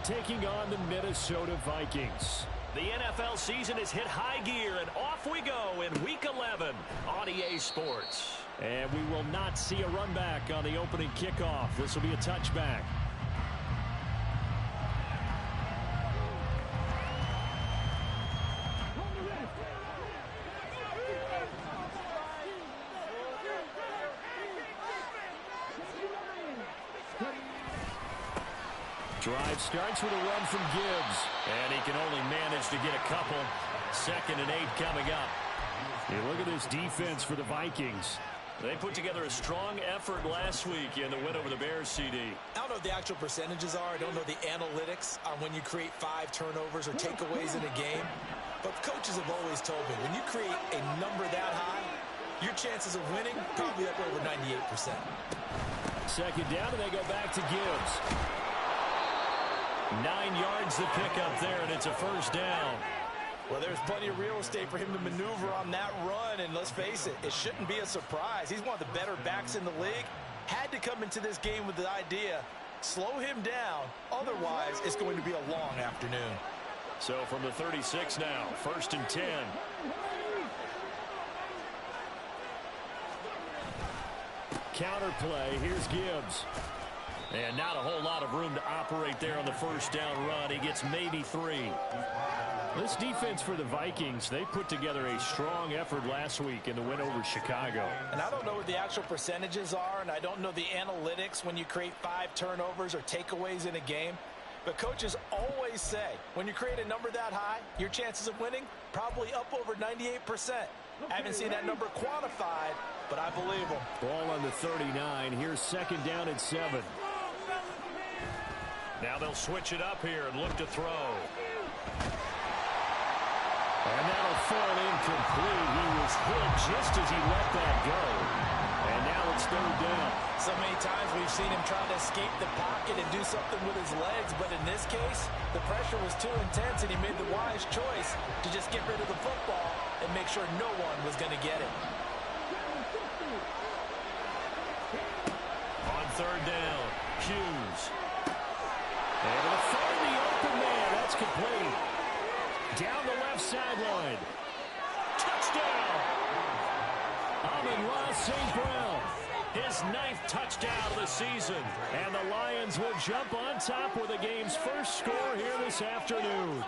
taking on the Minnesota Vikings. The NFL season has hit high gear, and off we go in Week 11 on EA Sports. And we will not see a run back on the opening kickoff. This will be a touchback. Drive starts with a run from Gibbs. And he can only manage to get a couple. 2nd and 8 coming up. You look at this defense for the Vikings. They put together a strong effort last week in the win over the Bears, CD. I don't know what the actual percentages are. I don't know the analytics on when you create 5 turnovers or takeaways in a game. But coaches have always told me, when you create a number that high, your chances of winning probably up over 98%. 2nd down, and they go back to Gibbs. 9 yards to pick up there, and it's a 1st down. Well, there's plenty of real estate for him to maneuver on that run, and let's face it, it shouldn't be a surprise. He's one of the better backs in the league. Had to come into this game with the idea, slow him down, otherwise it's going to be a long afternoon. So from the 36 now, 1st and 10. Counter play, here's Gibbs. And not a whole lot of room to operate there on the 1st down run. He gets maybe 3. This defense for the Vikings, they put together a strong effort last week in the win over Chicago. And I don't know what the actual percentages are, and I don't know the analytics when you create 5 turnovers or takeaways in a game. But coaches always say, when you create a number that high, your chances of winning probably up over 98%. I haven't seen that number quantified, but I believe them. Ball on the 39. Here's 2nd down and 7. Now they'll switch it up here and look to throw. And that'll fall incomplete. He was hit just as he let that go. And now it's 3rd down. So many times we've seen him try to escape the pocket and do something with his legs, but in this case, the pressure was too intense, and he made the wise choice to just get rid of the football and make sure no one was going to get it. On 3rd down, Hughes. Able to find the open man. That's complete. Down the left sideline. Touchdown! Amon-Ra St. Brown. His 9th touchdown of the season. And the Lions will jump on top with the game's first score here this afternoon.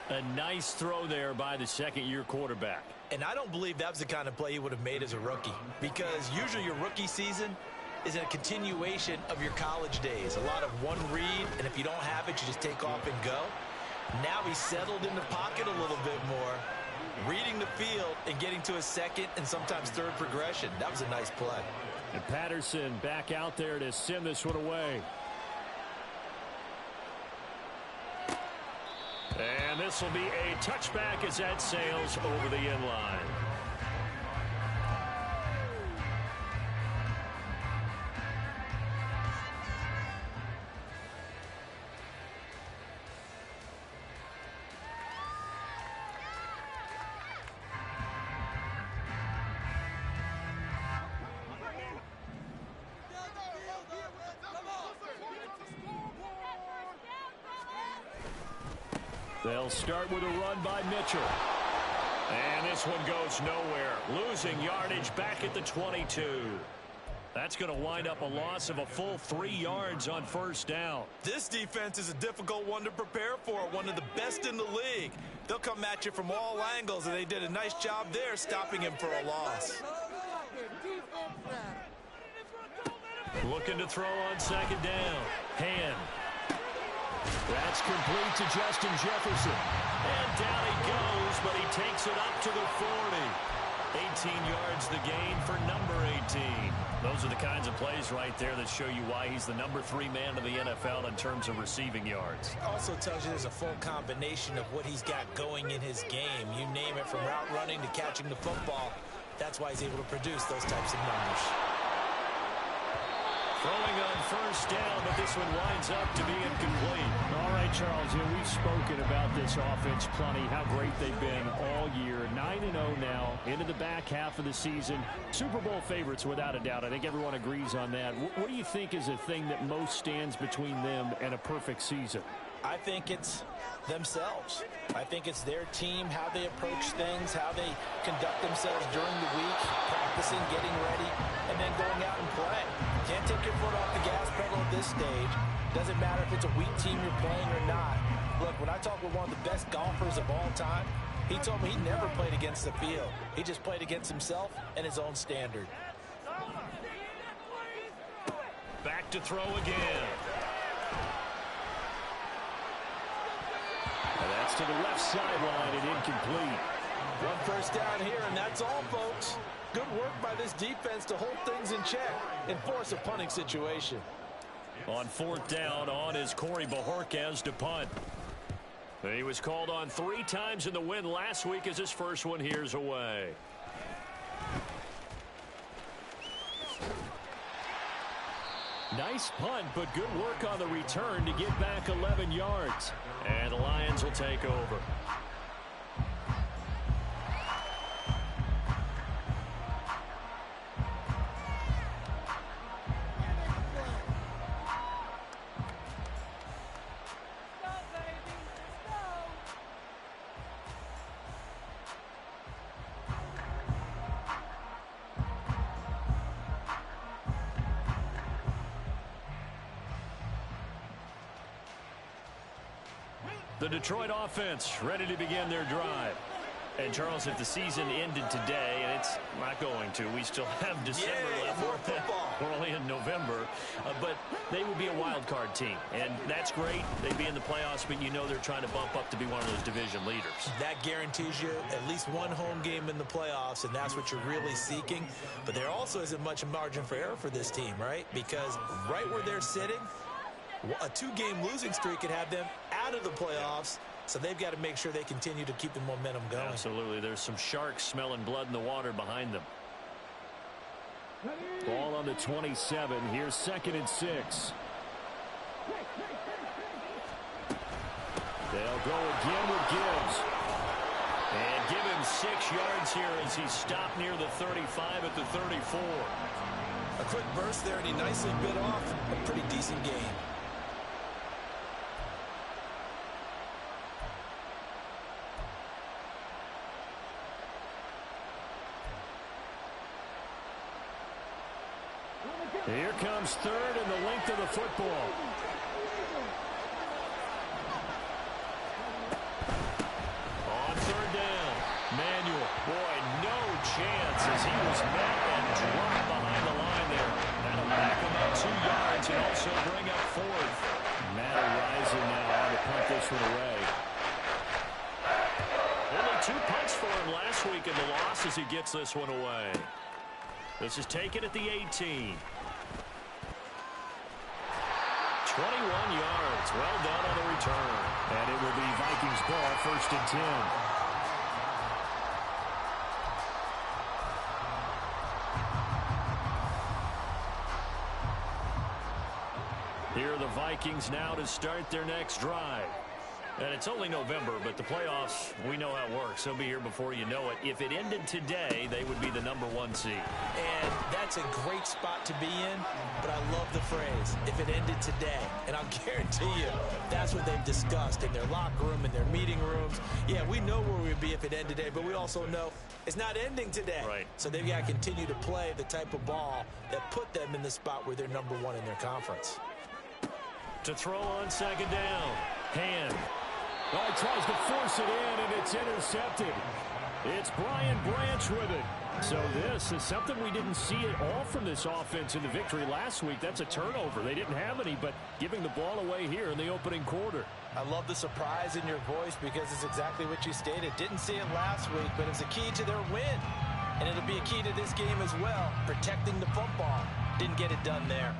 A nice throw there by the 2nd-year quarterback. And I don't believe that was the kind of play he would have made as a rookie, because usually your rookie season is a continuation of your college days. A lot of one read, and if you don't have it, you just take off and go. Now he's settled in the pocket a little bit more, reading the field and getting to a 2nd and sometimes 3rd progression. That was a nice play. And Patterson back out there to send this one away. And this will be a touchback as that sails over the end line. They'll start with a run by Mitchell. And this one goes nowhere. Losing yardage back at the 22. That's going to wind up a loss of a full 3 yards on 1st down. This defense is a difficult one to prepare for, one of the best in the league. They'll come at you from all angles, and they did a nice job there stopping him for a loss. Looking to throw on 2nd down. Hand. That's complete to Justin Jefferson. And down he goes, but he takes it up to the 40. 18 yards the gain for number 18. Those are the kinds of plays right there that show you why he's the number 3 man in the NFL in terms of receiving yards. Also tells you there's a full combination of what he's got going in his game. You name it, from route running to catching the football. That's why he's able to produce those types of numbers. Throwing on first down, but this one winds up to be incomplete. All right, Charles, we've spoken about this offense plenty, how great they've been all year. 9-0 now, into the back half of the season. Super Bowl favorites, without a doubt. I think everyone agrees on that. What do you think is the thing that most stands between them and a perfect season? I think it's themselves. I think it's their team, how they approach things, how they conduct themselves during the week, practicing, getting ready, and then going out and play. Can't take your foot off the gas pedal at this stage. Doesn't matter if it's a weak team you're playing or not. Look, when I talk with one of the best golfers of all time, he told me he never played against the field. He just played against himself and his own standard. Back to throw again. And that's to the left sideline and incomplete. One first down here, and that's all, folks. Good work by this defense to hold things in check and force a punting situation. On fourth down, on is Corey Bajorquez to punt. He was called on 3 times in the win last week as his first one here's away. Nice punt, but good work on the return to get back 11 yards. And the Lions will take over. The Detroit offense ready to begin their drive. And, Charles, if the season ended today, and it's not going to, we still have December left. More football. We're only in November. But they would be a wild card team. And that's great. They'd be in the playoffs, but you know they're trying to bump up to be one of those division leaders. That guarantees you at least one home game in the playoffs, and that's what you're really seeking. But there also isn't much margin for error for this team, right? Because right where they're sitting, a 2-game losing streak could have them out of the playoffs, so they've got to make sure they continue to keep the momentum going. Absolutely. There's some sharks smelling blood in the water behind them. Ball on the 27. Here's 2nd and 6. They'll go again with Gibbs. And give him 6 yards here as he stopped near the 35 at the 34. A quick burst there, and he nicely bit off a pretty decent game. Here comes 3rd and the length of the football. On 3rd down, Manuel. Boy, no chance as he was met and dropped behind the line there. That'll back him up 2 yards and also bring up 4th. Matt Rising now on to punt this one away. Only 2 punts for him last week in the loss as he gets this one away. This is taken at the 18. 21 yards. Well done on the return. And it will be Vikings ball, 1st and 10. Here are the Vikings now to start their next drive. And it's only November, but the playoffs, we know how it works. They'll be here before you know it. If it ended today, they would be the #1 seed. And that's a great spot to be in, but I love the phrase, if it ended today. And I'll guarantee you, that's what they've discussed in their locker room, in their meeting rooms. Yeah, we know where we'd be if it ended today, but we also know it's not ending today. Right. So they've got to continue to play the type of ball that put them in the spot where they're #1 in their conference. To throw on 2nd down. Hand. Oh, he tries to force it in, and it's intercepted. It's Brian Branch with it. So this is something we didn't see at all from this offense in the victory last week. That's a turnover. They didn't have any, but giving the ball away here in the opening quarter. I love the surprise in your voice because it's exactly what you stated. Didn't see it last week, but it's a key to their win. And it'll be a key to this game as well, protecting the football. Didn't get it done there.